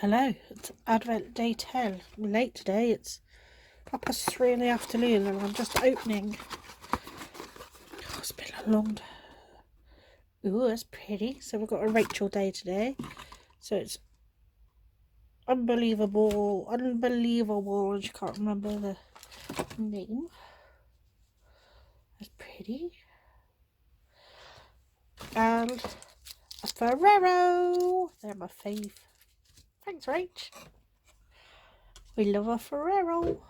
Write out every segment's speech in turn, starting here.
Hello, it's Advent Day 10. I'm late today, it's 3:30 in the afternoon and I'm just opening. Oh, it's been a long day. Ooh, that's pretty. So we've got a Rachel Day today. So it's unbelievable, I just can't remember the name. That's pretty. And a Ferrero. They're my fave. Thanks, Rach. We love a Ferrero.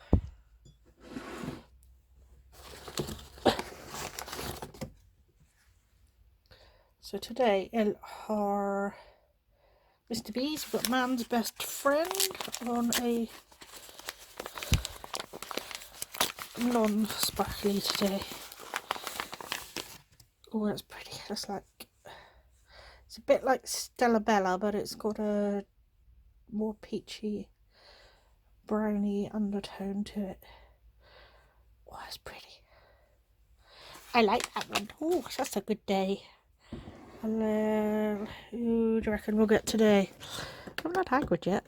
So today in our Mr. B's, we've got Man's Best Friend on a non-sparkly today. Oh, that's pretty. That's like, it's a bit like Stella Bella, but it's got a more peachy, browny undertone to it. Oh, that's pretty. I like that one. Oh, that's a good day. And then, who do you reckon we'll get today? I'm not Hagrid yet.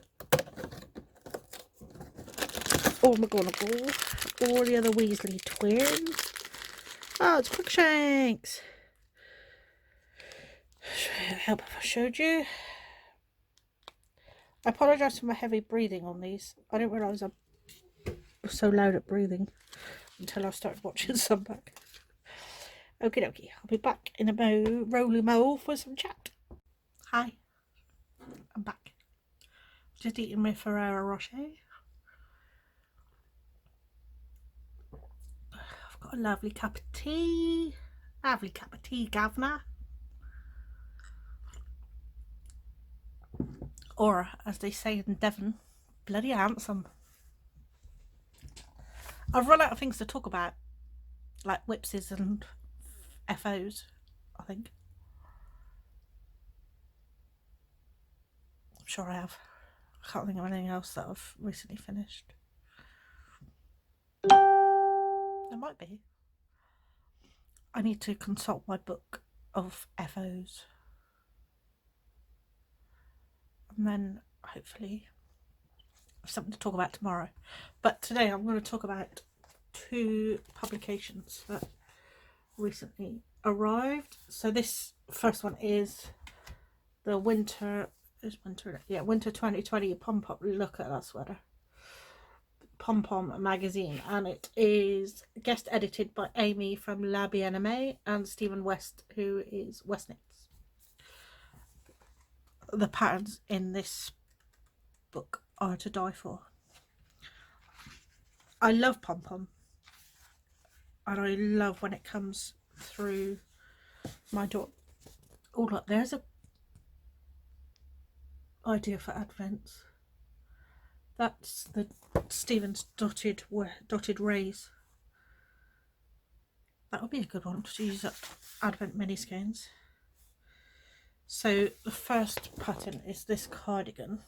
Or McGonagall. Or the other Weasley twins. Oh, it's Crookshanks. Help if I showed you. I apologise for my heavy breathing on these. I didn't realise I was so loud at breathing until I started watching some back. Okie dokie, I'll be back in a roly mo for some chat. Hi, I'm back. Just eating my Ferrero Rocher. I've got a lovely cup of tea. Lovely cup of tea, governor. Or, as they say in Devon, bloody handsome. I've run out of things to talk about, like whipses and FOs, I think. I'm sure I have. I can't think of anything else that I've recently finished. There might be. I need to consult my book of FOs. And then hopefully have something to talk about tomorrow. But today I'm going to talk about two publications that recently arrived. So this first one is the winter 2020 Pom Pom. Look at that sweater. Pom Pom magazine, and it is guest edited by Amy from La Bien-Aimée and Stephen West, who is Westnitz. The patterns in this book are to die for. I love Pom Pom, and I love when it comes through my door. Oh look, there's a idea for Advents. That's the Stephen's dotted rays. That would be a good one to use at Advent mini skeins. So the first pattern is this cardigan,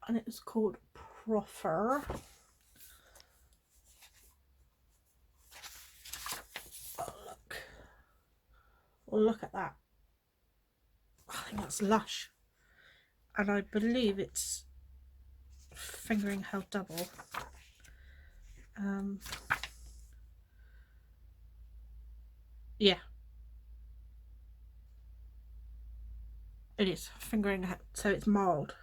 and it's called Proffer. Oh look! Well, look at that. I think that's lush, and I believe it's fingering held double. Yeah, it is fingering, so it's mild,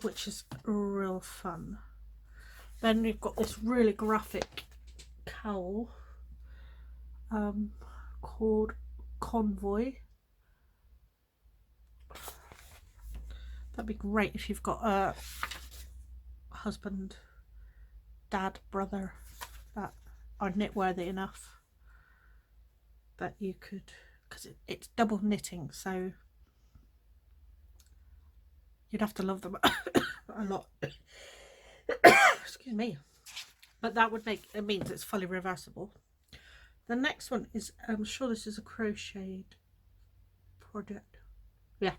which is real fun. Then we've got this really graphic cowl called Convoy. That'd be great if you've got a husband, dad, brother that are knit worthy enough that you could, because it's double knitting, so you'd have to love them a lot. Excuse me. But that would make it means it's fully reversible. The next one is, I'm sure this is a crocheted project. Yeah.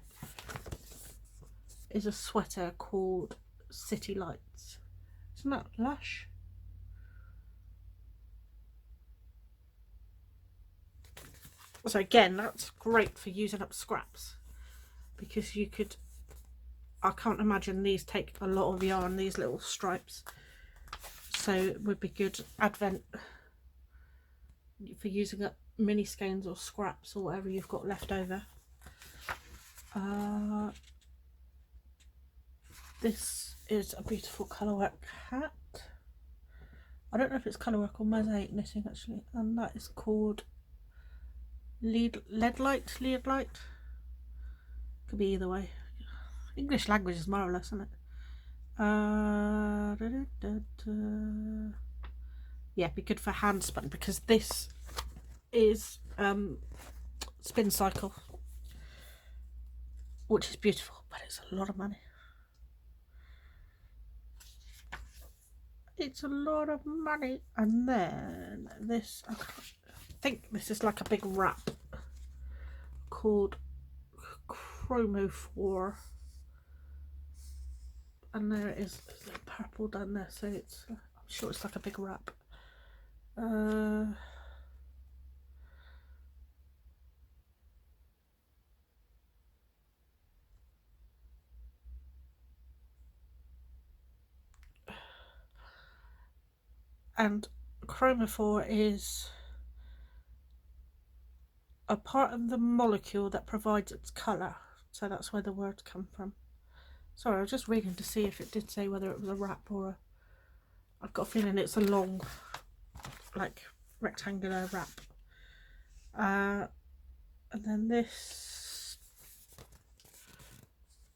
Is a sweater called City Lights. Isn't that lush? So again, that's great for using up scraps, because you could, I can't imagine these take a lot of yarn, these little stripes, so it would be good advent for using up mini skeins or scraps or whatever you've got left over. This is a beautiful colourwork hat. I don't know if it's colourwork or mosaic knitting actually, and that is called lead light. Could be either way. English language is marvellous, isn't it? Yeah, be good for hand spun, because this is spin cycle, which is beautiful, but it's a lot of money. It's a lot of money. And then this, I think this is like a big wrap called Chromophore, and there it is, purple down there, so it's, I'm sure it's like a big wrap. And chromophore is a part of the molecule that provides its colour, so that's where the words come from. Sorry, I was just reading to see if it did say whether it was a wrap or a, I've got a feeling it's a long, like, rectangular wrap. And then this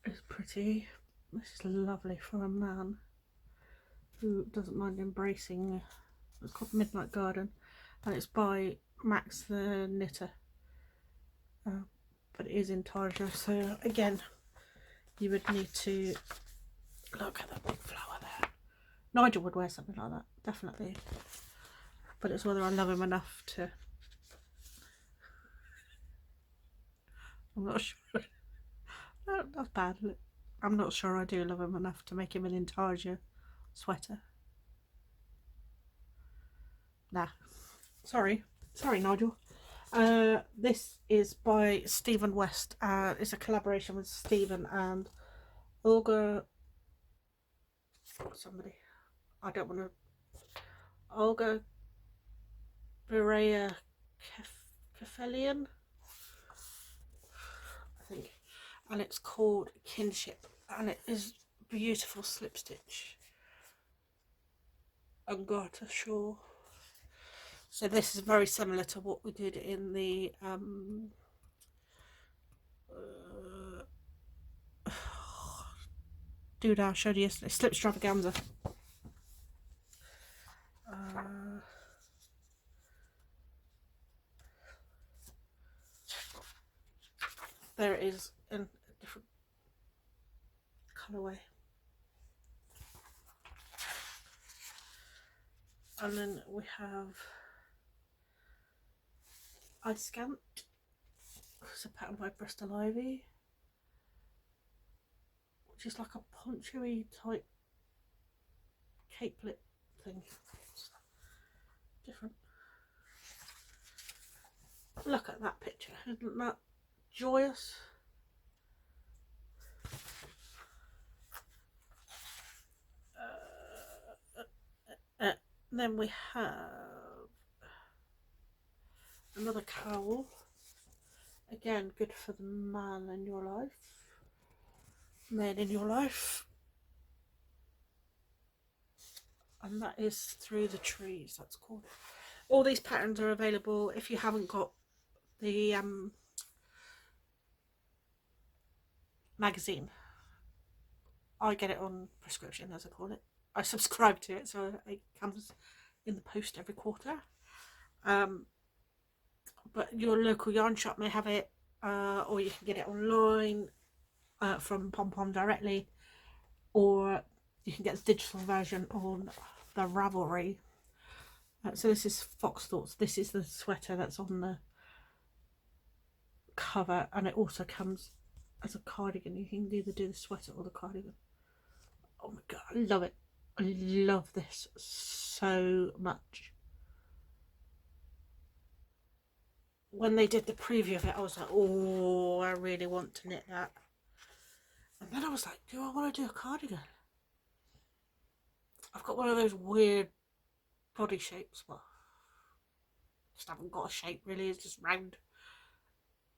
is pretty. This is lovely for a man who doesn't mind embracing. It's called Midnight Garden, and it's by Max the Knitter, but it is in tarja, so again you would need to look at that big flower there. Nigel would wear something like that, definitely, but it's whether I love him enough to, I'm not sure. No, that's bad. I'm not sure I do love him enough to make him an intarsia sweater. Nah, sorry Nigel. This is by Stephen West. It's a collaboration with Stephen and Olga, somebody, I don't want to, Olga Berea Kefelian, I think, and it's called Kinship, and it is beautiful slip stitch and garter shawl. So this is very similar to what we did in the dude I showed you yesterday, slip stravaganza. There it is in a different colourway. And then we have I Scant. It's a pattern by Bristol Ivy, which is like a poncho-y type capelet thing. It's different. Look at that picture, isn't that joyous? Then we have another cowl, again good for the man in your life, men in your life, and that is Through the Trees, that's called. All these patterns are available. If you haven't got the magazine, I get it on prescription, as I call it. I subscribe to it, so it comes in the post every quarter. But your local yarn shop may have it, or you can get it online from Pom Pom directly, or you can get the digital version on the Ravelry. So this is Fox Thoughts. This is the sweater that's on the cover, and it also comes as a cardigan. You can either do the sweater or the cardigan. Oh my god, I love it. I love this so much. when they did the preview of it, I was like, oh, I really want to knit that. And then I was like, do I want to do a cardigan? I've got one of those weird body shapes. Well, just haven't got a shape really, it's just round.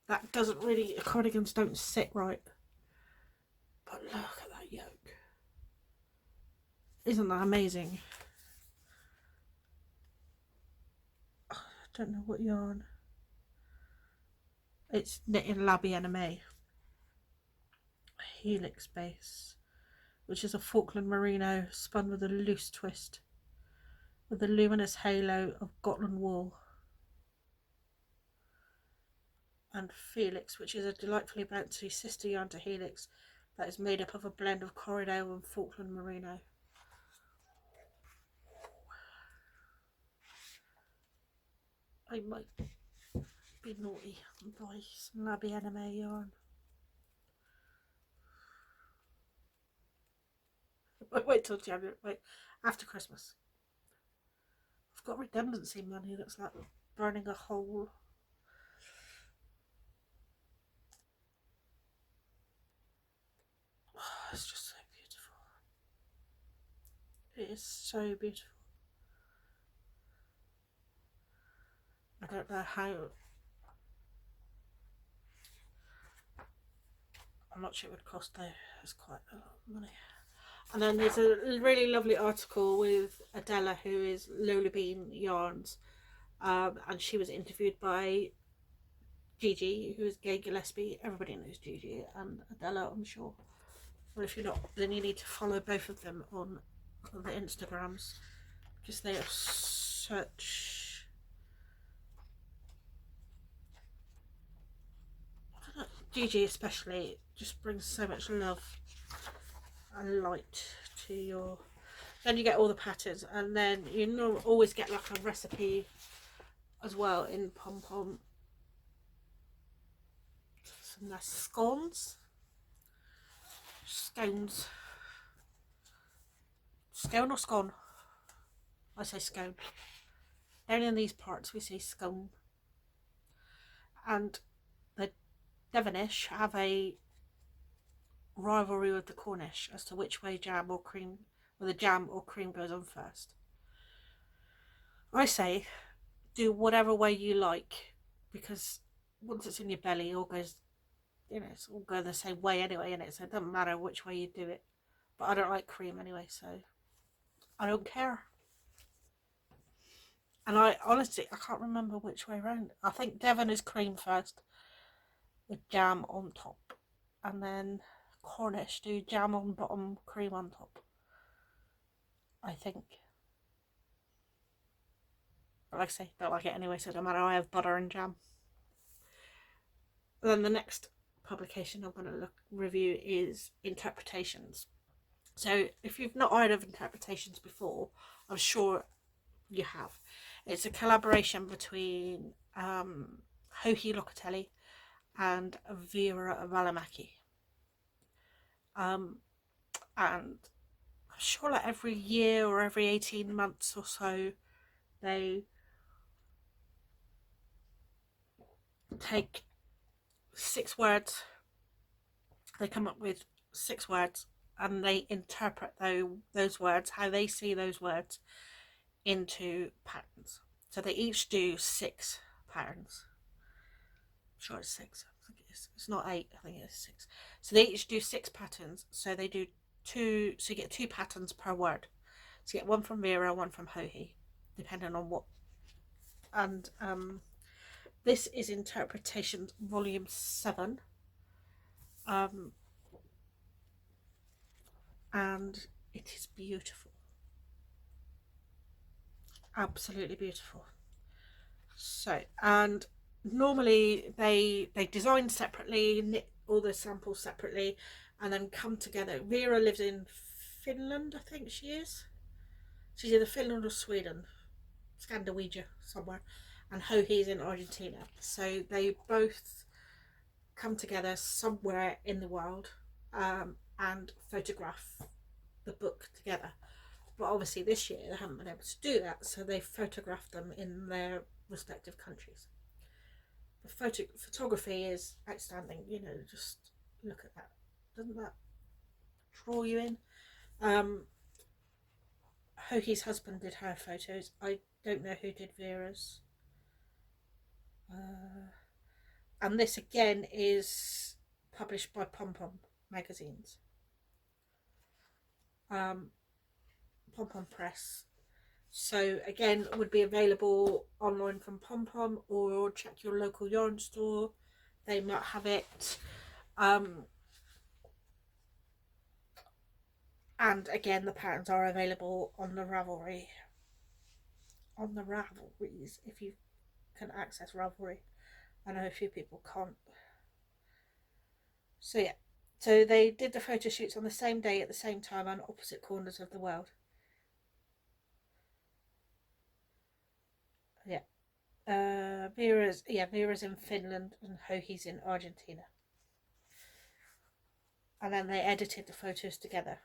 That doesn't really, cardigans don't sit right. But look at that yoke. Isn't that amazing? I don't know what yarn. It's knitting Labby Anime. Helix base, which is a Falkland merino spun with a loose twist with a luminous halo of Gotland wool. And Felix, which is a delightfully bouncy sister yarn to Helix that is made up of a blend of Corriedale and Falkland merino. I might be naughty and buy some Labby Anime yarn. Wait till January, wait, after Christmas. I've got redundancy money that's like burning a hole. Oh, it's just so beautiful. It is so beautiful. I don't know how. I'm not sure it would cost though. It's quite a lot of money. And then there's a really lovely article with Adela, who is Lola Bean Yarns, and she was interviewed by Gigi, who is Gay Gillespie. Everybody knows Gigi and Adela, I'm sure. Well, if you're not, then you need to follow both of them on the Instagrams, because they are such, I don't know, Gigi especially just brings so much love and light to your. Then you get all the patterns, and then you always get like a recipe as well in Pom Pom. Some nice scones. Scones. Scone or scone? I say scone. Down in these parts we say scone. And the Devonish have a rivalry with the Cornish as to which way jam or cream, whether jam or cream goes on first. I say do whatever way you like, because once it's in your belly, it all goes, it's all going the same way anyway, innit? So it doesn't matter which way you do it. But I don't like cream anyway, so I don't care. And I honestly, I can't remember which way around. I think Devon is cream first with jam on top, and then Cornish do jam on bottom, cream on top, I think. But like I say, don't like it anyway, so it don't matter. I have butter and jam. And then the next publication I'm going to review is Interpretations. So if you've not heard of Interpretations before, I'm sure you have. It's a collaboration between Hohi Locatelli and Vera Valimaki. And I'm sure like every year or every 18 months or so, they take 6 words, they come up with 6 words, and they interpret those words, how they see those words, into patterns. So they each do 6 patterns. I'm sure it's 6. I think it is. It's not 8. I think it's 6. So they each do 6 patterns. So they do 2. So you get 2 patterns per word. So you get one from Vera, one from Hohi, depending on what. And this is Interpretations Volume 7. And it is beautiful. Absolutely beautiful. So, and normally they design separately, knit all the samples separately, and then come together. Vera lives in Finland, I think she is. She's either Finland or Sweden, Scandinavia somewhere, and Hohi's in Argentina. So they both come together somewhere in the world and photograph the book together. But obviously this year they haven't been able to do that, so they photographed them in their respective countries. The photography is outstanding. You know, just look at that. Doesn't that draw you in? Hoki's husband did her photos. I don't know who did Vera's. And this again is published by Pom Pom magazines. Pom Pom Press. So again, would be available online from Pom Pom, or check your local yarn store. They might have it. And again, the patterns are available on the Ravelry. On the Ravelries, if you can access Ravelry. I know a few people can't. So yeah, so they did the photo shoots on the same day at the same time on opposite corners of the world. Yeah. Vera's in Finland and Hohi's in Argentina. And then they edited the photos together.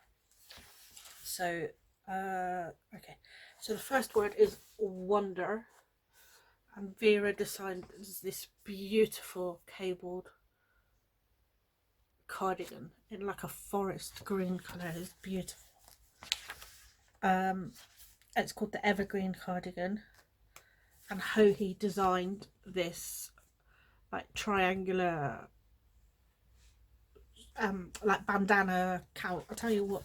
So okay. So the first word is wonder. And Vera designed this beautiful cabled cardigan in like a forest green colour. It's beautiful. It's called the Evergreen cardigan, and Hohi designed this like triangular like bandana cowl. I'll tell you what,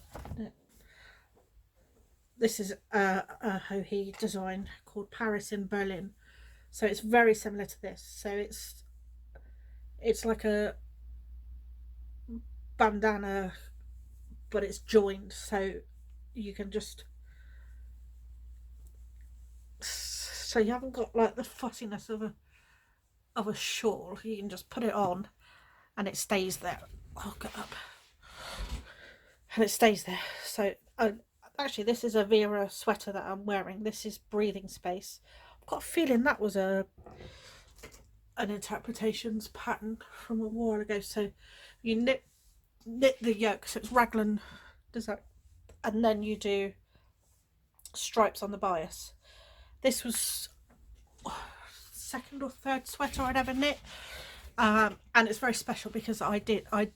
this is a Hohi design called Paris in Berlin, so it's very similar to this. So it's like a bandana, but it's joined, so you can just, so you haven't got like the fussiness of a shawl. You can just put it on and it stays there. I'll get up and it stays there. So actually this is a Vera sweater that I'm wearing. This is Breathing Space. I've got a feeling that was an interpretations pattern from a while ago. So you knit the yoke, so it's raglan design, and then you do stripes on the bias. This was second or third sweater I'd ever knit, and it's very special because I dyed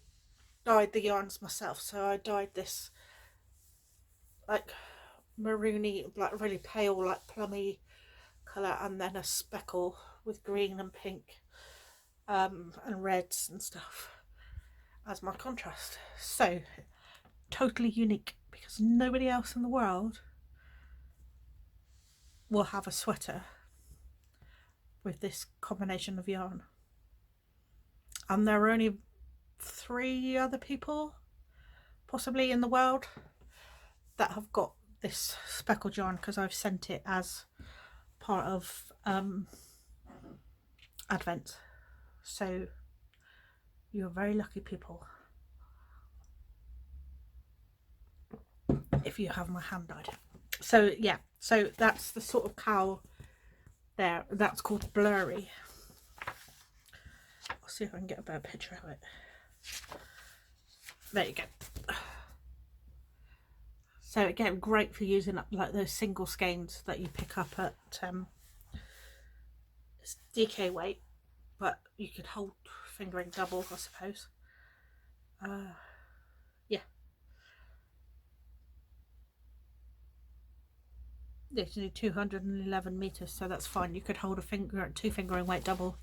the yarns myself. So I dyed this like maroony, like really pale, like plummy colour, and then a speckle with green and pink and reds and stuff as my contrast. So totally unique, because nobody else in the world will have a sweater with this combination of yarn. And there are only 3 other people possibly in the world that have got this speckled yarn, because I've sent it as part of Advent. So you're very lucky people if you have my hand dyed. So yeah, so that's the sort of cowl there. That's called Blurry. I'll see if I can get a better picture of it. There you go. So again, great for using up like those single skeins that you pick up at it's DK weight, but you could hold fingering double, I suppose. Yeah. It's only 211 meters, so that's fine. You could hold a 2 fingering weight double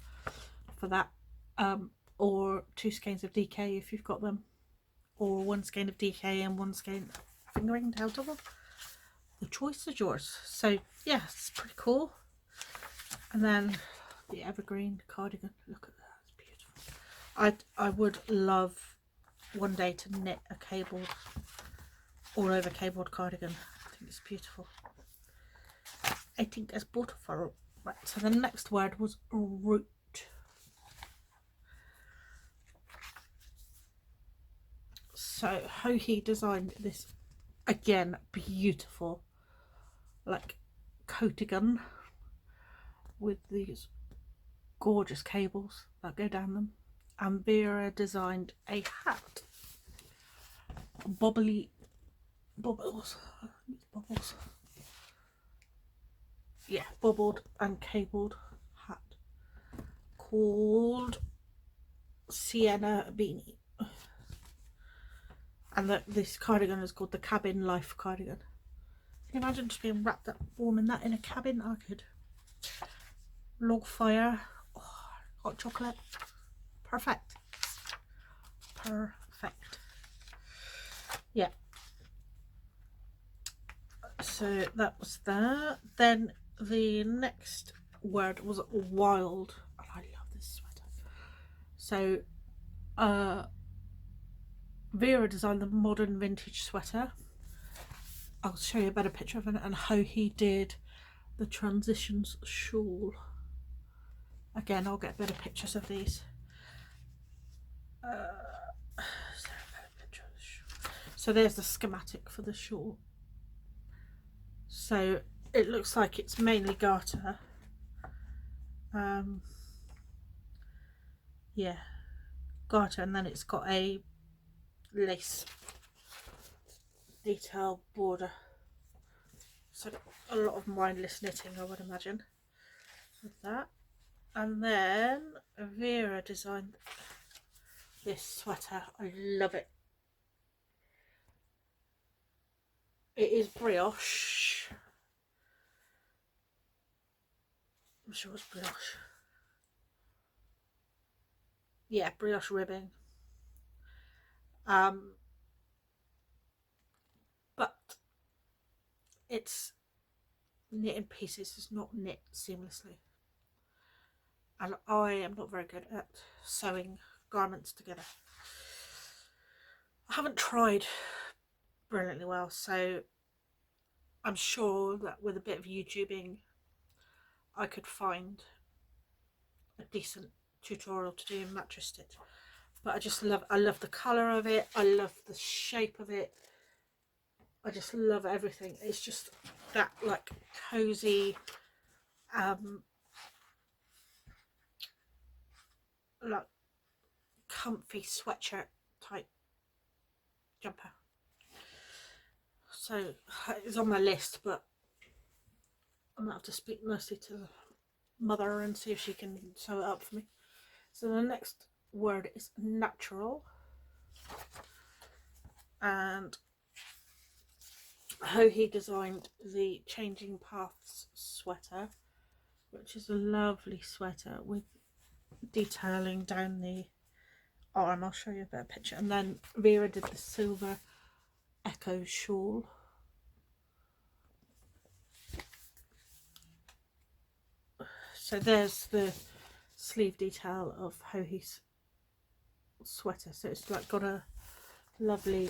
for that, or 2 skeins of DK if you've got them, or 1 skein of DK and 1 skein fingering held double. The choice is yours. So yeah, it's pretty cool. And then the Evergreen cardigan. Look at that, it's beautiful. I would love one day to knit a cabled, all over cabled cardigan. I think it's beautiful. I think it's beautiful. Right, so the next word was root. So Hohi designed this, again, beautiful like coatigan with these gorgeous cables that go down them, and Vera designed a hat, bobbles, yeah, bobbled and cabled hat called Sienna Beanie, and this cardigan is called the Cabin Life cardigan. Can you imagine just being wrapped up warm in that in a cabin? I could. Log fire, oh, hot chocolate, perfect, perfect. Yeah, so that was that. Then the next word was wild, and I love this sweater. So Vera designed the modern vintage sweater. I'll show you a better picture of it and how he did the transitions shawl. Again, I'll get better pictures of these. So there's the schematic for the shawl. So it looks like it's mainly garter. Yeah, garter, and then it's got a lace detail border. So a lot of mindless knitting, I would imagine, with that. And then Vera designed this sweater. I love it. It is brioche. I'm sure it's brioche. Yeah, brioche ribbing. But it's knit in pieces. It's not knit seamlessly. And I am not very good at sewing garments together. I haven't tried brilliantly well, so I'm sure that with a bit of YouTubing I could find a decent tutorial to do mattress stitch. But I love the colour of it, I love the shape of it, I just love everything. It's just that like cozy like comfy sweatshirt type jumper. So it's on my list, but I'm gonna have to speak nicely to the mother and see if she can sew it up for me. So the next word is natural, and how he designed the Changing Paths sweater, which is a lovely sweater with detailing down the arm. I'll show you a better picture. And then Vera did the silver echo shawl. So there's the sleeve detail of how he's sweater. So it's like got a lovely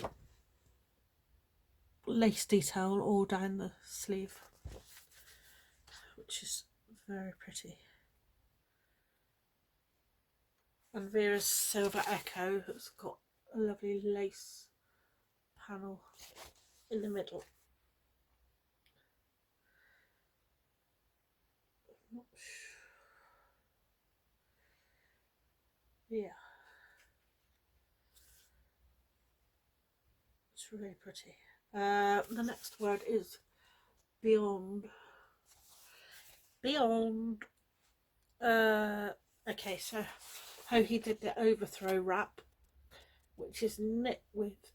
lace detail all down the sleeve, which is very pretty. And Vera's silver echo has got a lovely lace panel in the middle. Yeah, it's really pretty. The next word is beyond. Beyond. Okay, so how he did the overthrow wrap, which is knit with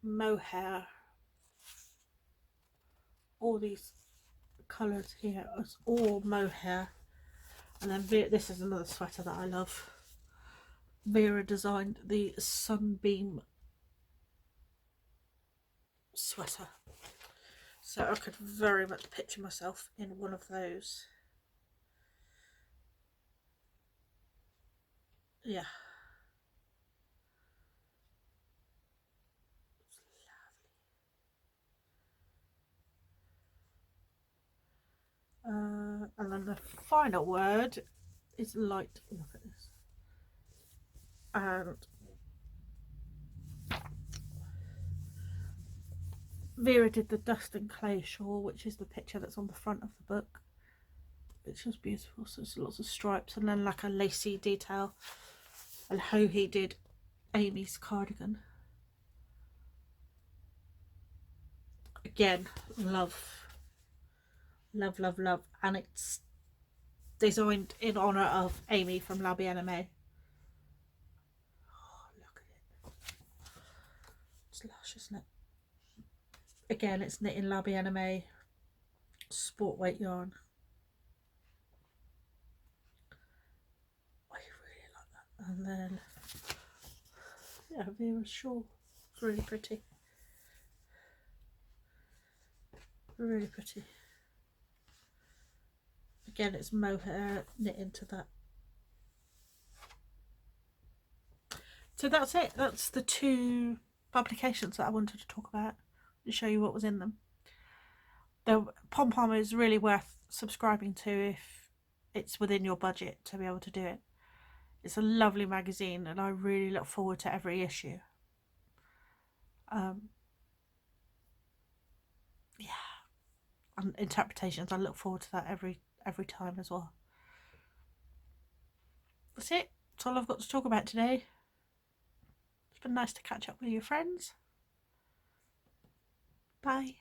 mohair. All these colours here, it's all mohair. And then this is another sweater that I love. Vera designed the Sunbeam sweater, so I could very much picture myself in one of those. Yeah, and then the final word is light. Look at this. And Vera did the Dust and Clay shawl, which is the picture that's on the front of the book. It's just beautiful. So it's lots of stripes and then like a lacy detail. And how he did Amy's cardigan. Again, love, love, love, love. And it's designed in honour of Amy from La Bien-Aimée. Oh, look at it. It's lush, isn't it? Again, it's knit in La Bien-Aimée sport weight yarn. I really like that. And then, yeah, Vera's shawl. It's really pretty. Really pretty. Again, it's mohair knit into that. So that's it. That's the 2 publications that I wanted to talk about and show you what was in them. The Pom Pom is really worth subscribing to if it's within your budget to be able to do it. It's a lovely magazine and I really look forward to every issue. Yeah, and interpretations, I look forward to that every time as well. That's it. That's all I've got to talk about today. It's been nice to catch up with your friends. Bye.